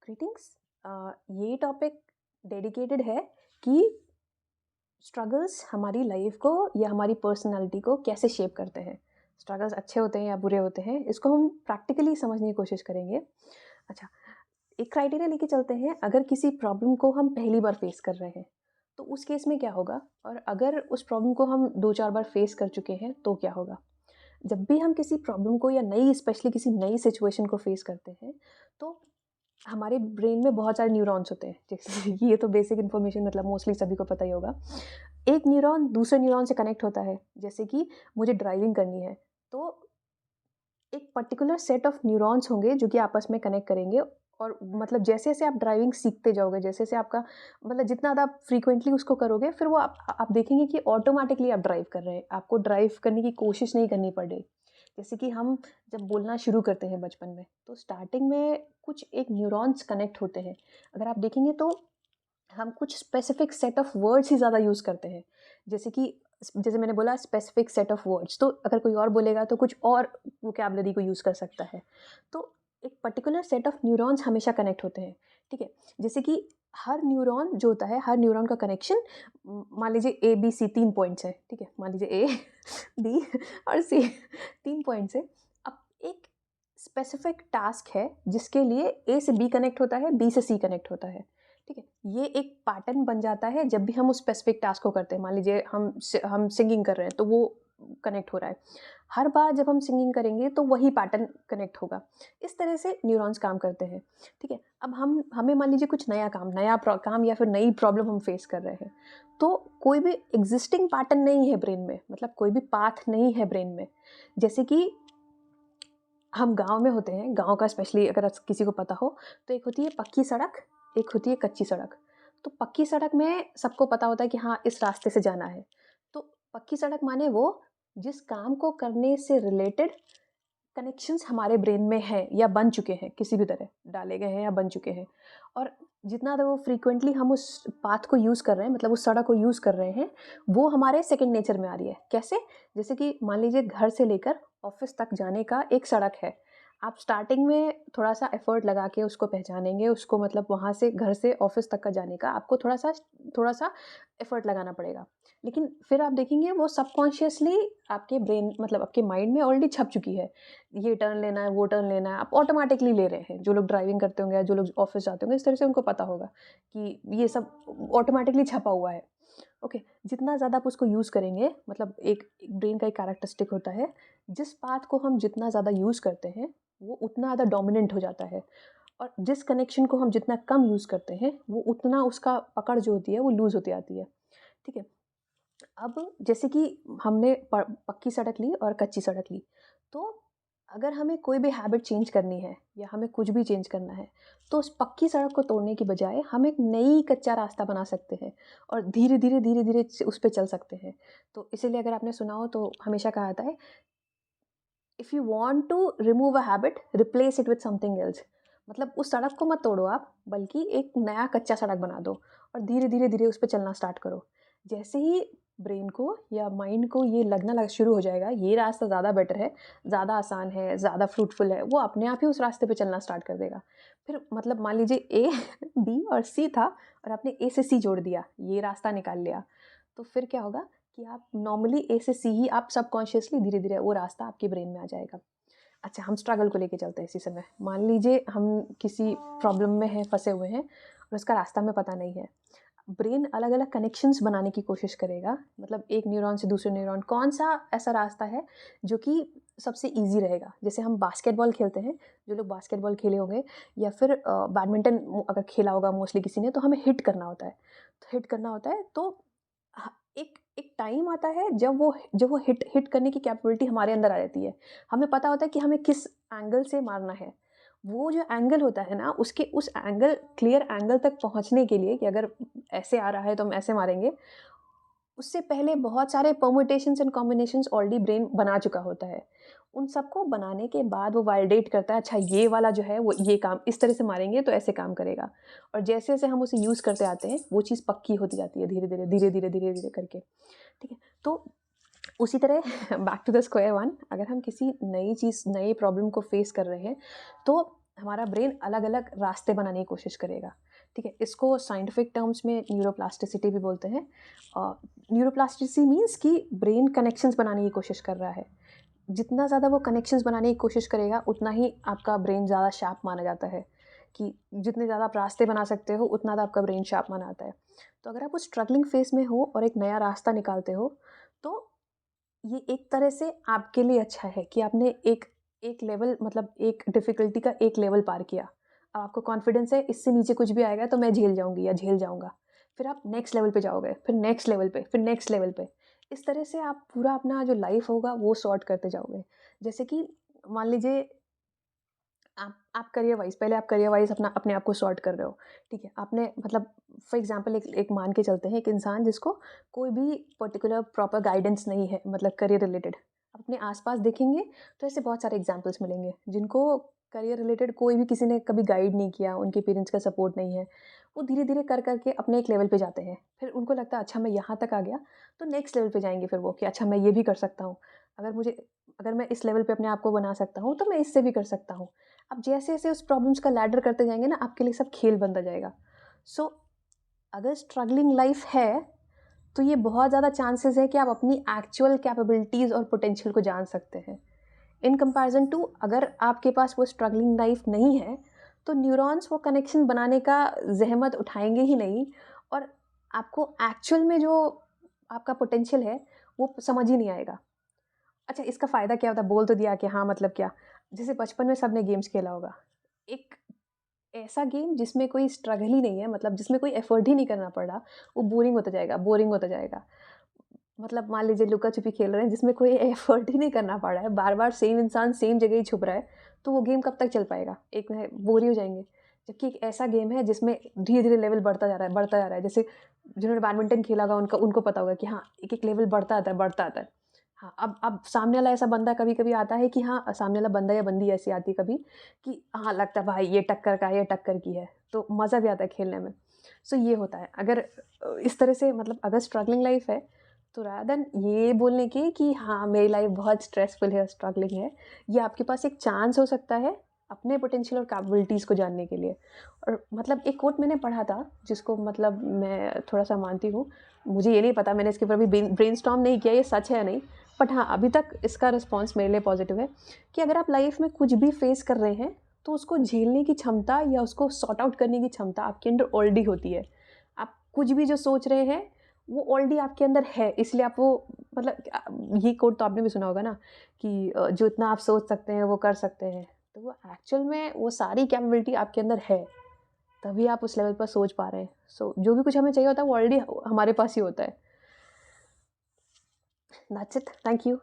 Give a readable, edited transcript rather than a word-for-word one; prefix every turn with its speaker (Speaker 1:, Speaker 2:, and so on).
Speaker 1: Greetings. ये topic dedicated है कि स्ट्रगल्स हमारी लाइफ को या हमारी पर्सनालिटी को कैसे शेप करते हैं। स्ट्रगल्स अच्छे होते हैं या बुरे होते हैं, इसको हम प्रैक्टिकली समझने की कोशिश करेंगे। अच्छा, एक क्राइटेरिया लेके चलते हैं। अगर किसी प्रॉब्लम को हम पहली बार फेस कर रहे हैं तो उस केस में क्या होगा, और अगर उस प्रॉब्लम को हम 2-4 बार फेस कर चुके हैं तो क्या होगा। जब भी हम किसी प्रॉब्लम को या नई स्पेशली किसी नई सिचुएशन को फेस करते हैं तो हमारे ब्रेन में बहुत सारे न्यूरॉन्स होते हैं। जैसे ये तो बेसिक इन्फॉर्मेशन मतलब मोस्टली सभी को पता ही होगा। एक न्यूरॉन दूसरे न्यूरॉन से कनेक्ट होता है। जैसे कि मुझे ड्राइविंग करनी है तो एक पर्टिकुलर सेट ऑफ न्यूरॉन्स होंगे जो कि आपस में कनेक्ट करेंगे, और मतलब जैसे-जैसे आप ड्राइविंग सीखते जाओगे, जैसे-जैसे आपका मतलब जितना ज़्यादा आप फ्रीक्वेंटली उसको करोगे, फिर वो आप देखेंगे कि ऑटोमैटिकली आप ड्राइव कर रहे हैं। आपको ड्राइव करने की कोशिश नहीं करनी पड़ रही। जैसे कि हम जब बोलना शुरू करते हैं बचपन में, तो स्टार्टिंग में कुछ एक न्यूरॉन्स कनेक्ट होते हैं। अगर आप देखेंगे तो हम कुछ स्पेसिफिक सेट ऑफ वर्ड्स ही ज़्यादा यूज़ करते हैं। जैसे मैंने बोला स्पेसिफिक सेट ऑफ वर्ड्स, तो अगर कोई और बोलेगा तो कुछ और वोकैब्युलरी को यूज़ कर सकता है। तो एक पर्टिकुलर सेट ऑफ न्यूरॉन्स हमेशा कनेक्ट होते हैं, ठीक है? जैसे कि हर न्यूरॉन जो होता है, हर न्यूरॉन का कनेक्शन मान लीजिए ए, बी, सी 3 पॉइंट्स हैं, ठीक है? मान लीजिए ए, बी और सी 3 पॉइंट्स हैं। अब एक स्पेसिफिक टास्क है जिसके लिए ए से बी कनेक्ट होता है, बी से सी कनेक्ट होता है। ठीक है? ये एक पैटर्न बन जाता है जब भी हम उस स्पेसिफिक टास्क को करते हैं। मान लीजिए हम सिंगिंग कर रहे हैं तो वो कनेक्ट हो रहा है। हर बार जब हम सिंगिंग करेंगे तो वही पैटर्न कनेक्ट होगा। इस तरह से न्यूरॉन्स काम करते हैं। ठीक है? अब हमें मान लीजिए कुछ नया काम या फिर नई प्रॉब्लम हम फेस कर रहे हैं। तो कोई भी एग्जिस्टिंग पैटर्न नहीं है ब्रेन में, मतलब कोई भी पाथ नहीं है ब्रेन में। जैसे कि हम गाँव में होते हैं, गाँव का स्पेशली अगर किसी को पता हो, तो एक होती है पक्की सड़क, एक होती है कच्ची सड़क। तो पक्की सड़क में सबको पता होता है कि हाँ, इस रास्ते से जाना है। तो पक्की सड़क माने वो जिस काम को करने से रिलेटेड कनेक्शंस हमारे ब्रेन में हैं या बन चुके हैं, किसी भी तरह डाले गए हैं या बन चुके हैं। और जितना वो फ्रीक्वेंटली हम उस पाथ को यूज़ कर रहे हैं, मतलब उस सड़क को यूज़ कर रहे हैं, वो हमारे सेकंड नेचर में आ रही है। कैसे? जैसे कि मान लीजिए घर से लेकर ऑफिस तक जाने का एक सड़क है। आप स्टार्टिंग में थोड़ा-सा एफर्ट लगा के उसको पहचानेंगे, उसको मतलब वहाँ से घर से ऑफिस तक का जाने का आपको थोड़ा-सा एफर्ट लगाना पड़ेगा। लेकिन फिर आप देखेंगे वो सबकॉन्शियसली आपके ब्रेन मतलब आपके माइंड में ऑलरेडी छप चुकी है। ये टर्न लेना है, वो टर्न लेना है, आप ऑटोमैटिकली ले रहे हैं। जो लोग ड्राइविंग करते होंगे या जो लोग ऑफ़िस जाते होंगे, इस तरह से उनको पता होगा कि ये सब ऑटोमैटिकली छपा हुआ है। ओके, जितना ज़्यादा आप उसको यूज़ करेंगे, मतलब एक एक ब्रेन का एक कैरेक्टरिस्टिक होता है, जिस पाथ को हम जितना ज़्यादा यूज़ करते हैं, वो उतना ज़्यादा डोमिनेंट हो जाता है, और जिस कनेक्शन को हम जितना कम यूज़ करते हैं, वो उतना उसका पकड़ जो होती है, वो लूज़ होती आती है। ठीक है? अब जैसे कि हमने पक्की सड़क ली और कच्ची सड़क ली, तो अगर हमें कोई भी हैबिट चेंज करनी है या हमें कुछ भी चेंज करना है, तो उस पक्की सड़क को तोड़ने की बजाय हम एक नई कच्चा रास्ता बना सकते हैं और धीरे-धीरे उस पे चल सकते हैं। तो इसीलिए अगर आपने सुना हो तो हमेशा कहा जाता है, if you want to remove a habit, replace it with something else. मतलब उस सड़क को मत तोड़ो आप, बल्कि एक नया कच्चा सड़क बना दो और धीरे-धीरे उस पे चलना स्टार्ट करो। जैसे ही ब्रेन को या माइंड को ये लगना लग शुरू हो जाएगा, ये रास्ता ज़्यादा बेटर है, ज़्यादा आसान है, ज़्यादा फ्रूटफुल है, वो अपने आप ही उस रास्ते पे चलना स्टार्ट कर देगा। फिर मतलब मान लीजिए ए, बी और सी था और आपने ए से सी जोड़ दिया, ये रास्ता निकाल लिया। तो फिर क्या होगा कि आप नॉर्मली ए से सी ही आप सबकॉन्शियसली धीरे-धीरे वो रास्ता आपके ब्रेन में आ जाएगा। अच्छा, हम स्ट्रगल को लेके चलते हैं इसी समय। मान लीजिए हम किसी प्रॉब्लम में हैं, फँसे हुए हैं और उसका रास्ता हमें पता नहीं है। ब्रेन अलग-अलग कनेक्शंस बनाने की कोशिश करेगा, मतलब एक न्यूरॉन से दूसरे न्यूरॉन, कौन-सा ऐसा रास्ता है जो कि सबसे ईज़ी रहेगा। जैसे हम बास्केटबॉल खेलते हैं, जो लोग बास्केटबॉल खेले होंगे या फिर बैडमिंटन अगर खेला होगा मोस्टली किसी ने, तो हमें हिट करना होता है। तो हिट करना होता है तो ह एक एक टाइम आता है जब वो हिट हिट करने की कैपेबिलिटी हमारे अंदर आ जाती है। हमें पता होता है कि हमें किस एंगल से मारना है। वो जो एंगल होता है ना, उसके उस एंगल क्लियर एंगल तक पहुँचने के लिए कि अगर ऐसे आ रहा है तो हम ऐसे मारेंगे, उससे पहले बहुत सारे permutations and combinations already brain बना चुका होता है। उन सबको बनाने के बाद वो वैलिडेट करता है, अच्छा ये वाला जो है वो ये काम इस तरह से मारेंगे तो ऐसे काम करेगा। और जैसे-जैसे हम उसे यूज़ करते आते हैं, वो चीज़ पक्की होती जाती है धीरे-धीरे करके। ठीक है? तो उसी तरह back to the square one, अगर हम किसी नई प्रॉब्लम को फेस कर रहे हैं, तो हमारा ब्रेन अलग अलग रास्ते बनाने की कोशिश करेगा, ठीक है। इसको साइंटिफिक टर्म्स में न्यूरोप्लास्टिसिटी भी बोलते हैं। न्यूरोप्लास्टिसिटी मीन्स कि ब्रेन कनेक्शंस बनाने की कोशिश कर रहा है। जितना ज़्यादा वो कनेक्शंस बनाने की कोशिश करेगा उतना ही आपका ब्रेन ज़्यादा शार्प माना जाता है, कि जितने ज़्यादा आप रास्ते बना सकते हो उतना ज़्यादा आपका ब्रेन शार्प माना जाता है। तो अगर आप उस स्ट्रगलिंग फेज़ में हो और एक नया रास्ता निकालते हो, तो ये एक तरह से आपके लिए अच्छा है कि आपने एक एक लेवल, मतलब एक डिफ़िकल्टी का एक लेवल पार किया। अब आपको कॉन्फिडेंस है इससे नीचे कुछ भी आएगा तो मैं झेल जाऊँगी या झेल जाऊँगा। फिर आप नेक्स्ट लेवल पे जाओगे, फिर नेक्स्ट लेवल पे, फिर नेक्स्ट लेवल पे। इस तरह से आप पूरा अपना जो लाइफ़ होगा वो सॉर्ट करते जाओगे। जैसे कि मान लीजिए आप करियर वाइज़, पहले आप करियर वाइज़ अपने आप को सॉर्ट कर रहे हो, ठीक है। आपने मतलब फॉर एग्ज़ाम्पल एक एक मान के चलते हैं, एक इंसान जिसको कोई भी पर्टिकुलर प्रॉपर गाइडेंस नहीं है, मतलब करियर रिलेटेड। आप अपने आस-पास देखेंगे तो ऐसे बहुत सारे एग्ज़ाम्पल्स मिलेंगे, जिनको करियर रिलेटेड कोई भी किसी ने कभी गाइड नहीं किया, उनके पेरेंट्स का सपोर्ट नहीं है। वो धीरे-धीरे कर के अपने एक लेवल पे जाते हैं। फिर उनको लगता है अच्छा मैं यहाँ तक आ गया, तो नेक्स्ट लेवल पे जाएँगे फिर वो, कि अच्छा मैं ये भी कर सकता हूँ। अगर मैं इस लेवल पे अपने आप को बना सकता हूँ, तो मैं इससे भी कर सकता हूँ। आप जैसे-जैसे उस प्रॉब्लम्स का लैडर करते जाएँगे ना, आपके लिए सब खेल बनता जाएगा। सो अगर स्ट्रगलिंग लाइफ़ है, तो ये बहुत ज़्यादा चांसेस है कि आप अपनी एक्चुअल कैपेबिलिटीज़ और पोटेंशियल को जान सकते हैं। इन कंपैरिज़न टू अगर आपके पास वो स्ट्रगलिंग लाइफ़ नहीं है, तो न्यूरॉन्स वो कनेक्शन बनाने का ज़हमत उठाएँगे ही नहीं, और आपको एक्चुअल में जो आपका पोटेंशियल है, वो समझ ही नहीं आएगा। अच्छा, इसका फ़ायदा क्या होता है? बोल तो दिया कि हाँ, मतलब क्या? जैसे बचपन में सबने गेम्स खेला होगा। एक ऐसा गेम जिसमें कोई स्ट्रगल ही नहीं है, मतलब जिसमें कोई एफ़र्ट ही नहीं करना पड़ रहा, वो बोरिंग होता जाएगा, बोरिंग होता जाएगा। मतलब मान लीजिए लुका-छुपी खेल रहे हैं जिसमें कोई एफ़र्ट ही नहीं करना पड़ रहा है, बार-बार सेम इंसान सेम जगह ही छुप रहा है, तो वो गेम कब तक चल पाएगा? एक है बोर ही हो जाएँगे। जबकि एक ऐसा गेम है जिसमें धीरे-धीरे लेवल बढ़ता जा रहा है, बढ़ता जा रहा है। जैसे जिन्होंने बैडमिंटन खेला होगा उनको उनको पता होगा कि हाँ, एक-एक लेवल बढ़ता आता है, बढ़ता आता है। हाँ, अब सामने वाला ऐसा बंदा कभी-कभी आता है कि हाँ, सामने वाला बंदा या बंदी ऐसी आती है कभी कि हाँ, लगता है भाई ये टक्कर का है, ये टक्कर की है, तो मज़ा भी आता है खेलने में। सो ये होता है। अगर इस तरह से, मतलब अगर स्ट्रगलिंग लाइफ़ है, तो रादर देन ये बोलने की कि हाँ, मेरी लाइफ़ बहुत स्ट्रेसफुल है, स्ट्रगलिंग है, ये आपके पास एक चांस हो सकता है अपने पोटेंशियल और कैपेबिलिटीज़ को जानने के लिए। और मतलब एक कोट मैंने पढ़ा था, जिसको मतलब मैं थोड़ा-सा मानती हूँ। मुझे ये नहीं पता, मैंने इसके ऊपर अभी ब्रेनस्टॉर्म नहीं किया, ये सच है या नहीं। बट हाँ, अभी तक इसका रिस्पॉन्स मेरे लिए पॉज़िटिव है कि अगर आप लाइफ़ में कुछ भी फ़ेस कर रहे हैं, तो उसको झेलने की क्षमता या उसको सॉर्ट आउट करने की क्षमता आपके अंदर ऑलरेडी होती है। आप कुछ भी जो सोच रहे हैं, वो ऑलरेडी आपके अंदर है, इसलिए आप वो, मतलब ये कोट तो आपने भी सुना होगा ना कि जो इतना आप सोच सकते हैं, वो कर सकते हैं। तो वो एक्चुअल में वो सारी कैपेबिलिटी आपके अंदर है, तभी आप उस लेवल पर सोच पा रहे हैं। सो जो भी कुछ हमें चाहिए होता है, वो ऑलरेडी हमारे पास ही होता है। That's it. Thank you.